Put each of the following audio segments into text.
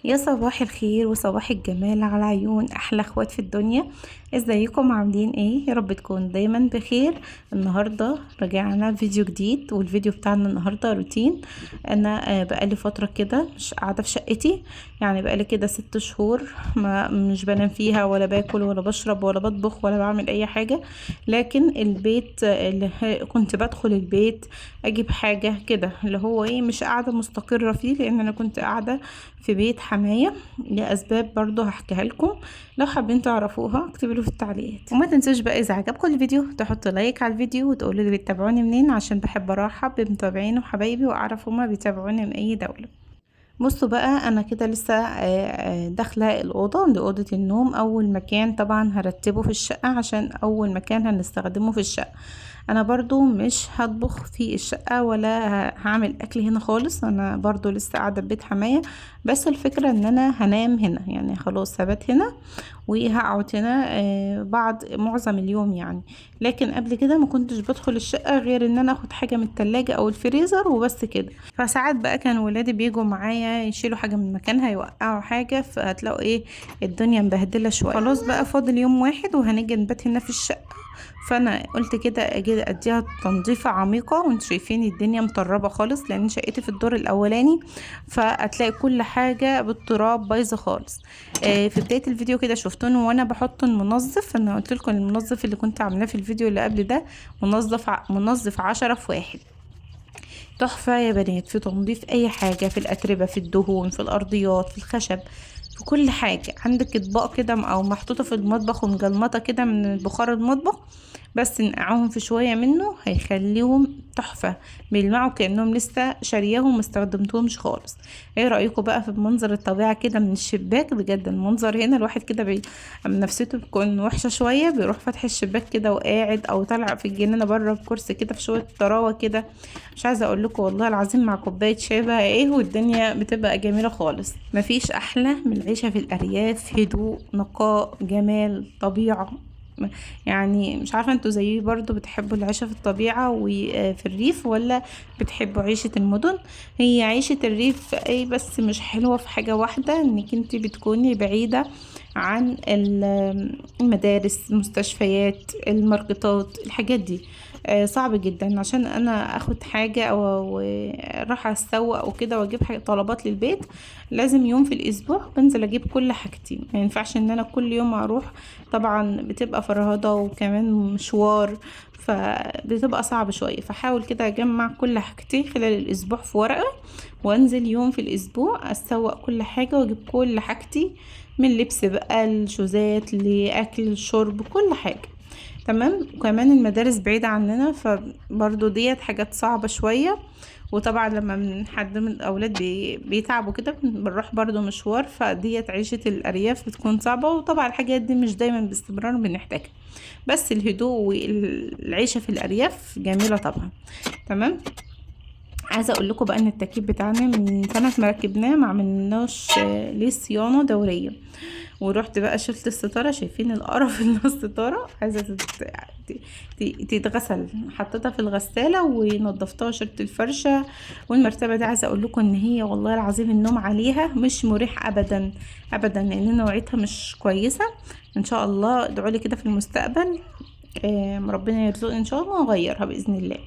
يا صباح الخير وصباح الجمال على عيون احلى اخوات في الدنيا. ازيكم عاملين ايه؟ يا رب تكون دايما بخير. النهارده رجعنا فيديو جديد، والفيديو بتاعنا النهارده روتين. انا بقالي فتره كده مش قاعده في شقتي، يعني بقالي كده 6 شهور ما مش بنام فيها ولا باكل ولا بشرب ولا بطبخ ولا بعمل اي حاجه. لكن البيت كنت بدخل البيت اجيب حاجه كده اللي هو ايه، مش قاعده مستقره فيه، لان انا كنت قاعده في بيت حماية لأسباب برضو هحكيها لكم. لو حابين تعرفوها اكتبوا له في التعليقات، وما تنسوش بقى إذا عجبكم الفيديو تحطوا لايك على الفيديو وتقولوا لي بتتابعوني منين، عشان بحب أرحب بمتابعين وحبايبي وأعرف هما بيتابعوني من أي دولة. بصوا بقى، انا كده لسه داخله الاوضه دي، اوضه النوم، اول مكان طبعا هرتبه في الشقه عشان اول مكان هنستخدمه في الشقه. انا برضو مش هطبخ في الشقه ولا هعمل اكل هنا خالص، انا برضو لسه قاعده في بيت حمايه. بس الفكره ان انا هنام هنا، يعني خلاص ثبت هنا وهقعد هنا بعد معظم اليوم يعني. لكن قبل كده ما كنتش بدخل الشقة غير ان انا اخد حاجة من التلاجة او الفريزر وبس كده. فساعات بقى كان ولادي بيجوا معايا يشيلوا حاجة من مكانها، يوقعوا حاجة، فهتلاقوا ايه، الدنيا مبهدلة شوية. خلاص بقى فاضل يوم واحد وهنيجي نبات هنا في الشقة. فانا قلت كده اجي اديها تنظيفة عميقة، وانتوا شايفين الدنيا مطربة خالص لان شقتي في الدور الاولاني، فهتلاقي كل حاجة بالتراب بايظة خالص. في بداية الفيديو كده شفتوني وانا بحط المنظف، انا قلت لكم المنظف اللي كنت عاملاه في الفيديو اللي قبل ده منظف 10 في 1. تحفة يا بنات في تنظيف اي حاجة، في الاتربة، في الدهون، في الارضيات، في الخشب، في كل حاجة. عندك اطباق كده او محطوطة في المطبخ ومجلمطة كده من بخار المطبخ، بس نقعهم في شوية منه هيخليهم تحفة، بيلمعوا كأنهم لسه شارياهم مستخدمتهمش خالص. ايه رأيكم بقى في منظر الطبيعة كده من الشباك؟ بجد المنظر هنا الواحد كده أما نفسيته بتكون وحشة شوية بيروح فاتح الشباك كده وقاعد، او طالع في الجنينة بره بكرسي كده في شوية طراوة كده. مش عايزة اقول لكم والله العظيم، مع كوباية شاي بقى ايه، والدنيا بتبقى جميلة خالص. مفيش احلى من العيشة في الارياف، هدوء، نقاء، جمال، طبيعة. يعني مش عارفة انتوا زيي برضو بتحبوا العيشة في الطبيعة وفي الريف، ولا بتحبوا عيشة المدن؟ هي عيشة الريف اي، بس مش حلوة في حاجة واحدة، انك انت بتكوني بعيدة عن المدارس، المستشفيات، الماركتات، الحاجات دي. صعب جدا عشان انا اخد حاجة او راح اسوق او كده واجيب حاجة طلبات للبيت. لازم يوم في الاسبوع بنزل اجيب كل حاجتي، ما ينفعش ان انا كل يوم اروح، طبعا بتبقى فرهضة وكمان مشوار، فبتبقى صعب شوية. فحاول كده اجمع كل حاجتي خلال الاسبوع في ورقة، وانزل يوم في الاسبوع اسوق كل حاجة واجيب كل حاجتي، من لبس بقى، الشوزات، لاكل، شرب، كل حاجة. تمام. وكمان المدارس بعيدة عننا، فبرضو ديت حاجات صعبة شوية. وطبعا لما من حد من الأولاد بيتعبوا كده بنروح برضو مشوار، فديت عيشة الأرياف بتكون صعبة. وطبعا الحاجات دي مش دايما باستمرار بنحتاجها، بس الهدوء والعيشة في الأرياف جميلة طبعا. تمام. عايزه اقول لكم بقى ان التكييف بتاعنا من سنه ما ركبناه ما عملناش ليه صيانه دوريه. ورحت بقى شلت الستاره، شايفين القرف اللي الستاره عايزه تتغسل، حطيتها في الغساله ونضفتها، شلت الفرشه. والمرتبه دي عايزه اقول لكم ان هي والله العظيم النوم عليها مش مريح ابدا ابدا، لان نوعيتها مش كويسه. ان شاء الله ادعوا لي كده في المستقبل، ربنا يرزقني ان شاء الله واغيرها باذن الله.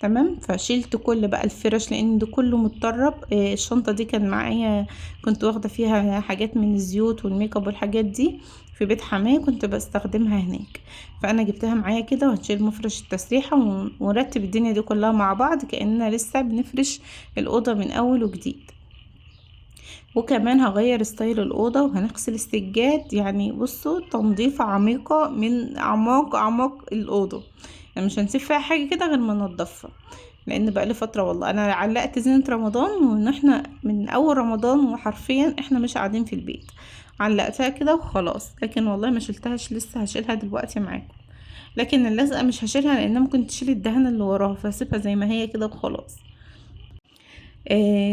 تمام. فشيلت كل بقى الفرش لان ده كله متطرب. الشنطه دي كان معايا، كنت واخده فيها حاجات من الزيوت والميك اب والحاجات دي في بيت حماية كنت بستخدمها هناك، فانا جبتها معايا كده. وهنشيل مفرش التسريحه ونرتب الدنيا دي كلها مع بعض كاننا لسه بنفرش الاوضه من اول وجديد. وكمان هغير ستايل الأوضة وهنغسل السجاد، يعني بصوا تنظيفة عميقة من أعماق أعماق الأوضة، يعني مش هنسيب فيها حاجة كده غير ما ننضفها. لأن بقالي فترة والله أنا علقت زينة رمضان، وإن احنا من أول رمضان وحرفيا احنا مش قاعدين في البيت، علقتها كده وخلاص. لكن والله ما شلتهاش، لسه هشيلها دلوقتي معاكم. لكن اللزقة مش هشيلها لأن ممكن تشيل الدهن اللي وراها، فهسيبها زي ما هي كده وخلاص.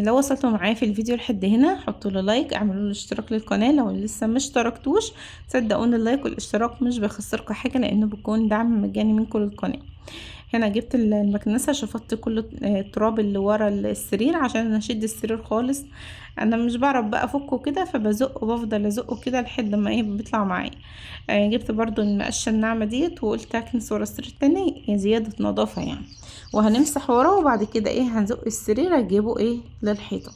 لو وصلتوا معايا في الفيديو لحد هنا حطوا له لايك، اعملوا له اشتراك للقناه لو لسه مش اشتركتوش. صدقوني اللايك والاشتراك مش بيخسركم حاجه، لانه بيكون دعم مجاني منكم للقناه. هنا جبت المكنسه، شفطت كل التراب اللي ورا السرير عشان اشد السرير خالص. انا مش بعرف بقى افكه كده، فبزقه بفضل ازقه كده لحد ما ايه بيطلع معايا. جبت برضو المقشه الناعمه ديت وقلت اكنس ورا السرير تاني زياده نظافه يعني. وهنمسح وراه وبعد كده ايه هنزق السرير اجيبه ايه للحيطه،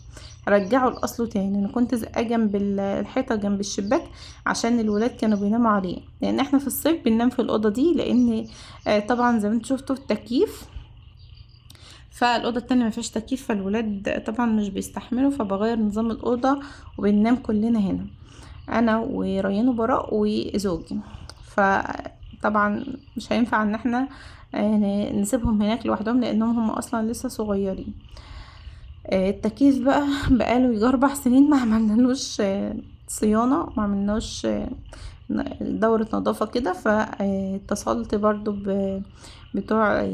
رجعه لاصله تاني. انا كنت زقاه جنب الحيطه جنب الشباك عشان الولاد كانوا بيناموا عليه، لان احنا في الصيف بننام في الاوضه دي، لان طبعا زي ما انتوا شفتوا التكييف، فالاوضه التانية ما فيهاش تكييف، فالولاد طبعا مش بيستحملوا، فبغير نظام الاوضه وبننام كلنا هنا، انا وريان وبراء وزوجي. فطبعا مش هينفع ان احنا نسيبهم هناك لوحدهم لانهم هم اصلا لسه صغيرين. التكييف بقى بقاله يجي 4 سنين ما عملنالوش صيانة، ما عملناش دورة نظافة كده. فاتصلت برضو بتوع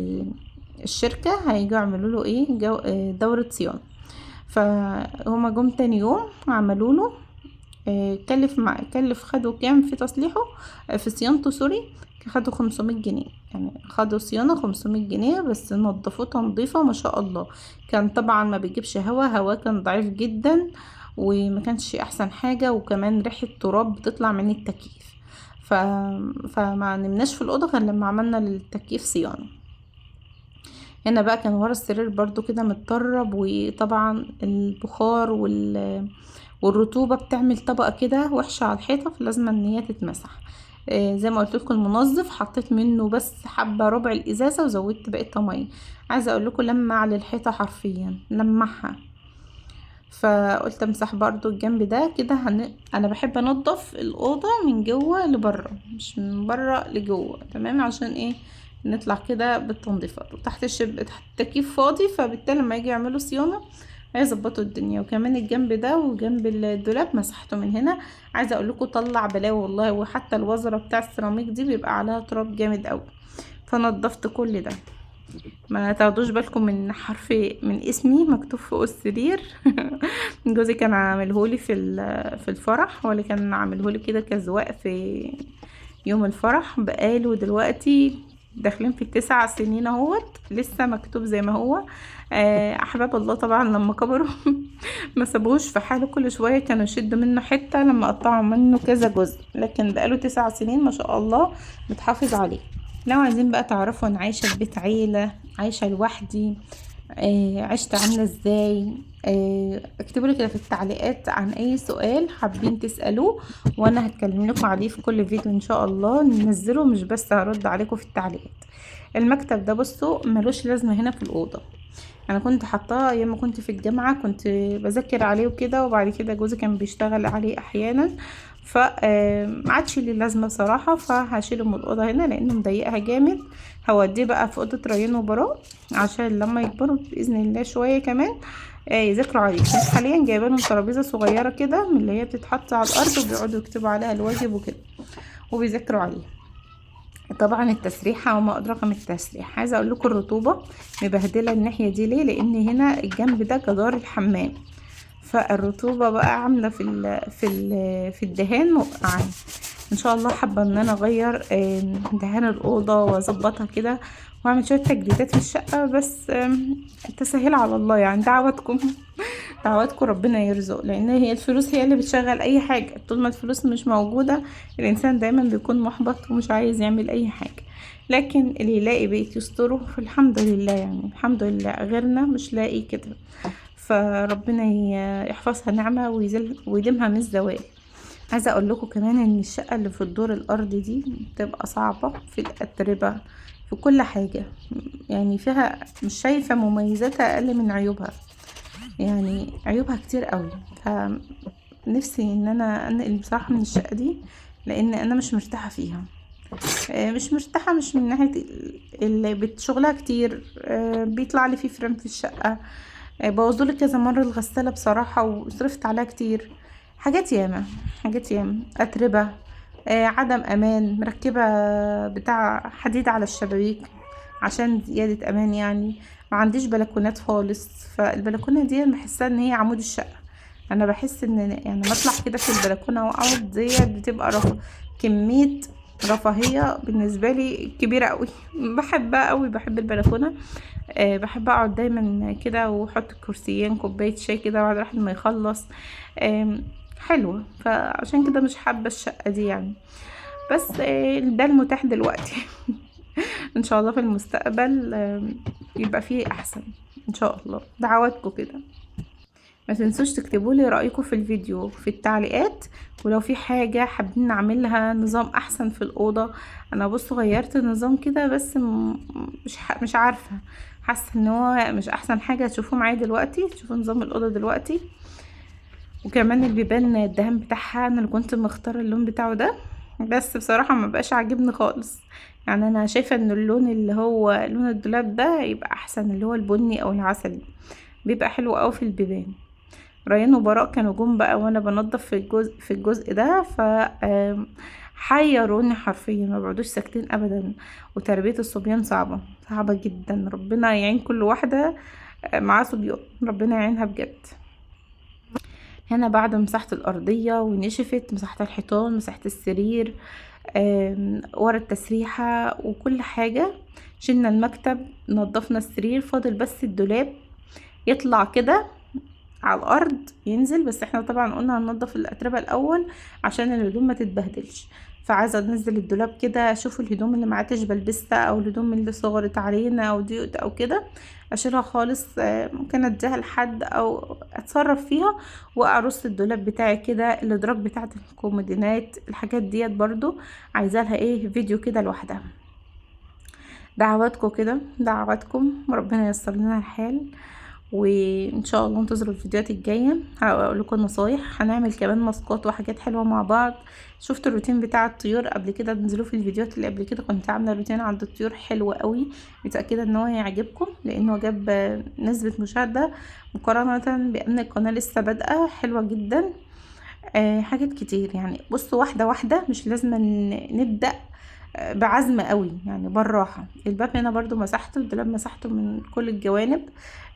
الشركة هيجوا يعملوا له ايه دورة صيانة. فهما جم تاني يوم عملوا له كلف خدوا كام في تصليحه في صيانته سوري، خدوا 500 جنيه، يعني خدوا صيانة 500 جنيه بس، نضفوه تنظيفة ما شاء الله. كان طبعا ما بيجيبش هوا كان ضعيف جدا، وما كانش احسن حاجة، وكمان ريحة تراب بتطلع من التكييف. ف... فما نمناش في الأوضة غير لما عملنا للتكييف صيانة. هنا بقى كان ورا السرير برضو كده متطرب، وطبعا البخار والرطوبة بتعمل طبقة كده وحشة على الحيطة، فلازم ان هي تتمسح. زي ما قلت لكم المنظف حطيت منه بس حبة ربع الازازة وزودت بقية مية. عايزة اقول لكم لمع على الحيطة حرفيا لمعها. فقلت امسح برضو الجنب ده كده. انا بحب انضف الاوضه من جوه لبره مش من بره لجوه، تمام؟ عشان ايه نطلع كده بالتنظيفات. وتحت تحت التكييف فاضي، فبالتالي لما يجي يعملوا صيانه هيظبطوا الدنيا. وكمان الجنب ده وجنب الدولاب مسحته من هنا. عايزه اقول لكم طلع بلاوي والله، وحتى الوزره بتاع السيراميك دي بيبقى عليها تراب جامد قوي. فنضفت كل ده. ما تاخدوش بالكم من حرف من اسمي مكتوب فوق السرير. جوزي كان عاملهولي في الفرح، هو اللي كان عاملهولي كده كزواق في يوم الفرح. بقاله دلوقتي داخلين في 9 سنين اهوت لسه مكتوب زي ما هو. احباب الله طبعا لما كبروا ما سابوهوش في حاله، كل شويه كانوا يشدوا منه حته لما قطعوا منه كذا جزء، لكن بقاله 9 سنين ما شاء الله متحافظ عليه. لو عايزين بقى تعرفوا انا عايشه في بيت عيله، عايشه لوحدي، عشت عامله ازاي، اكتبوا لي كده في التعليقات عن اي سؤال حابين تسالوه، وانا هتكلم لكم عليه في كل فيديو ان شاء الله ننزله، مش بس هرد عليكم في التعليقات. المكتب ده بصوا ملوش لازمه هنا في الاوضه. انا كنت حاطاه ايام ما كنت في الجامعه، كنت بذاكر عليه وكده، وبعد كده جوزي كان بيشتغل عليه احيانا، ف ما عادش لي لازمه بصراحه. فهشيله من الاوضه هنا لانه مضيقها جامد. هوديه بقى في اوضه ريان وبراء عشان لما يكبروا باذن الله شويه كمان يذاكروا عليه. كنت حاليا جايبه لهم ترابيزه صغيره كده من اللي هي بتتحط على الارض، وبيقعدوا يكتبوا عليها الواجب وكده وبيذاكروا عليه. طبعا التسريحه وما ادراك ما التسريح. عايزه اقول لكم الرطوبه مبهدله الناحيه دي ليه، لان هنا الجنب ده جدار الحمام، فالرطوبه بقى عامله في الدهان موقعاني. ان شاء الله حابه ان انا اغير دهان الاوضه واظبطها كده واعمل شويه تجديدات في الشقه، بس تسهيل على الله يعني. دعواتكم دعواتكم ربنا يرزق، لان هي الفلوس هي اللي بتشغل اي حاجه. طول ما الفلوس مش موجوده الانسان دايما بيكون محبط ومش عايز يعمل اي حاجه، لكن اللي يلاقي بيت يستره فالحمد لله يعني. الحمد لله، غيرنا مش لاقي كده، فربنا يحفظها نعمه ويديمها من الزوال. عايزه اقول لكم كمان ان الشقه اللي في الدور الارضي دي بتبقى صعبه في الاتربه في كل حاجه، يعني فيها مش شايفه مميزاتها اقل من عيوبها، يعني عيوبها كتير قوي. فنفسي ان انا انقل بصراحه من الشقه دي، لان انا مش مرتاحه فيها. مش مرتاحه مش من ناحيه اللي شغلها كتير، بيطلع لي فيه فرن في الشقه، بوظولي كذا مره الغساله بصراحه وصرفت عليها كتير. حاجات ياما حاجات ياما، اتربه، عدم امان، مركبه بتاع حديد على الشبابيك عشان زياده امان يعني. ما عنديش بلكونات خالص، فالبلكونه دي بحسها ان هي عمود الشقه. انا بحس ان يعني ما اطلع كده في البلكونه واقعد ديت بتبقى كميه رفاهية بالنسبة لي كبيرة قوي. بحبها قوي، بحب البلكونة. بحب اقعد دايما كده واحط كرسيين، كوباية شاي كده بعد واحد ما يخلص. حلوة، فعشان كده مش حابة الشقة دي يعني. بس ده المتاح دلوقتي. ان شاء الله في المستقبل يبقى فيه احسن ان شاء الله. دعواتكم كده. ما تنسوش تكتبوا لي رأيكم في الفيديو في التعليقات، ولو في حاجة حابين نعملها نظام احسن في الأوضة. انا بصوا غيرت النظام كده، بس مش عارفة، حاسة ان هو مش احسن حاجة. تشوفوا معايا دلوقتي، تشوفوا نظام الأوضة دلوقتي. وكمان البيبان الدهان بتاعها انا اللي كنت مختاره اللون بتاعه ده، بس بصراحة ما بقاش عاجبني خالص. يعني انا شايفة ان اللون اللي هو لون الدولاب ده يبقى احسن، اللي هو البني او العسلي، بيبقى حلو قوي في البيبان. ريان وبراء كانوا جم بقى وانا بنظف في الجزء ده، ف حيروني حرفيا، ما بقعدوش ساكتين ابدا. وتربية الصبيان صعبة صعبة جدا، ربنا يعين كل واحدة معاها صبيان، ربنا يعينها بجد. هنا بعد مسحت الأرضية ونشفت، مسحت الحيطان، مسحت السرير، ورا التسريحة وكل حاجة. شلنا المكتب، نظفنا السرير، فاضل بس الدولاب يطلع كده على الأرض ينزل. بس احنا طبعا قلنا هننضف الأتربة الأول عشان الهدوم ما تتبهدلش. فعايزة انزل الدولاب كده، اشوف الهدوم اللي معتش بلبسها او الهدوم اللي صغرت علينا او ضيقت او كده، اشيلها خالص. ممكن اديها لحد او اتصرف فيها، وارص الدولاب بتاعي كده. الادراج بتاعت الكومودينات، الحاجات ديت برضو عايزة لها فيديو كده لوحدها. دعواتكم كده، دعواتكم، وربنا ييسر لنا الحال. وان شاء الله انتظروا الفيديوهات الجايه، هقول لكم نصايح، هنعمل كمان ماسكات وحاجات حلوه مع بعض. شفت الروتين بتاع الطيور قبل كده، تنزلوا في الفيديوهات اللي قبل كده كنت عامله روتين عند الطيور حلو قوي، متاكده ان هو هيعجبكم لانه جاب نسبه مشاهده مقارنه بان القناه لسه بادئه حلوه جدا. حاجات كتير يعني. بصوا واحده واحده، مش لازم نبدا بعزم قوي يعني، بالراحه. الباب هنا برضو مسحته، الدولاب مسحته من كل الجوانب،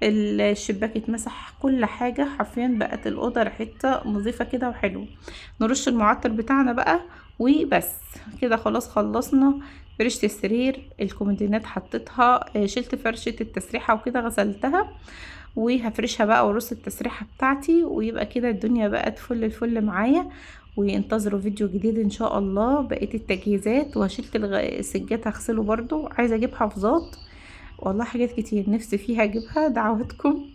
الشباك اتمسح، كل حاجه حرفيا بقت الاوضه ريحتها نظيفه كده وحلو. نرش المعطر بتاعنا بقى وبس كده. خلاص خلصنا. فرشة السرير، الكومودينات حطيتها، شلت فرشة التسريحة وكده غسلتها، وهفرشها بقى وارص التسريحة بتاعتي، ويبقى كده الدنيا بقت فل الفل معايا. وانتظروا فيديو جديد ان شاء الله بقية التجهيزات. وشلت السجاد هغسله برضو، عايزة اجيب حفاظات، والله حاجات كتير نفسي فيها اجيبها. دعواتكم.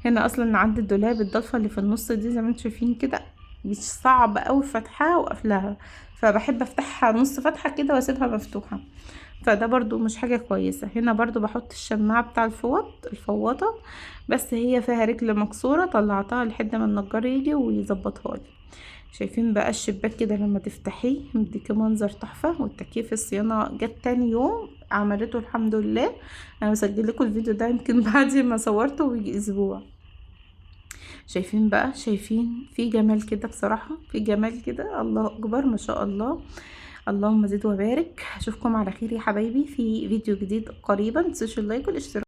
هنا اصلا عند الدولاب الضلفة اللي في النص دي زي ما انتم شايفين كده، مش صعب قوي فتحها وقفلها، فبحب افتحها نص فتحة كده واسيبها مفتوحة، فده برضو مش حاجة كويسة. هنا برضو بحط الشماعة بتاع الفوطة، بس هي فيها رجل مكسورة، طلعتها لحد ما النجار يجي ويظبطها لي. شايفين بقى الشباك كده لما تفتحيه مديكي منظر تحفة. والتكييف الصيانة جت تاني يوم عملته الحمد لله. انا بسجل لكم الفيديو ده يمكن بعد ما صورته ويجي اسبوع. شايفين بقى، شايفين في جمال كده بصراحة، في جمال كده، الله اكبر ما شاء الله. اللهم زد وبارك. اشوفكم على خير يا حبايبي في فيديو جديد قريبا. متنسوش اللايك والاشتراك.